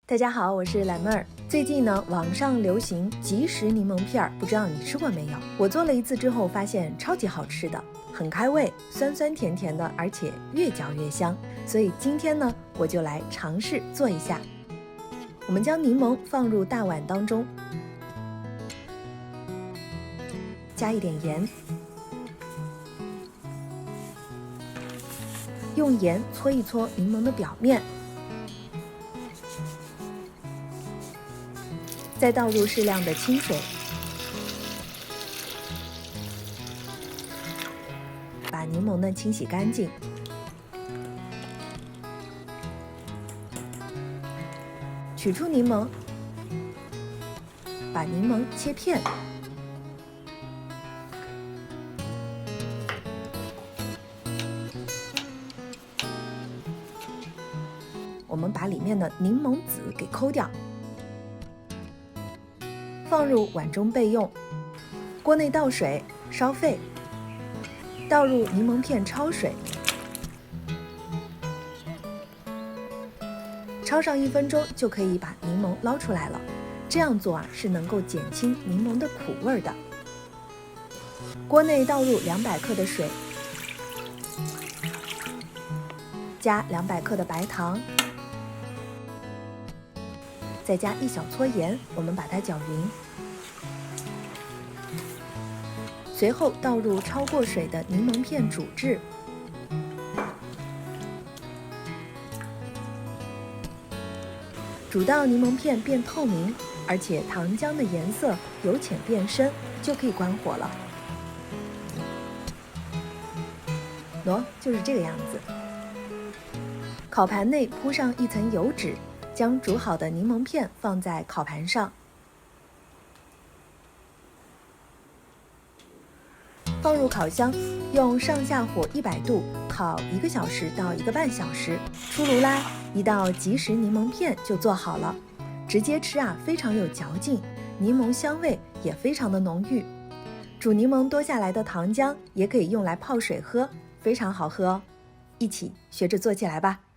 大家好，我是懒妹儿。最近呢，网上流行即食柠檬片儿，不知道你吃过没有？我做了一次之后，发现超级好吃的，很开胃，酸酸甜甜的，而且越嚼越香。所以今天呢，我就来尝试做一下。我们将柠檬放入大碗当中，加一点盐，用盐搓一搓柠檬的表面。再倒入适量的清水，把柠檬呢清洗干净。取出柠檬，把柠檬切片。我们把里面的柠檬籽给抠掉。放入碗中备用。锅内倒水，烧沸，倒入柠檬片焯水，焯上1分钟就可以把柠檬捞出来了。这样做是能够减轻柠檬的苦味的。锅内倒入200克的水，加200克的白糖，再加1小撮盐，我们把它搅匀。随后倒入焯过水的柠檬片煮汁，煮到柠檬片变透明，而且糖浆的颜色由浅变深，就可以关火了。就是这个样子。烤盘内铺上1层油纸，将煮好的柠檬片放在烤盘上，放入烤箱，用上下火100度烤1个小时到1个半小时。出炉啦，一道即食柠檬片就做好了。直接吃非常有嚼劲，柠檬香味也非常的浓郁。煮柠檬多下来的糖浆也可以用来泡水喝，非常好喝哦。一起学着做起来吧。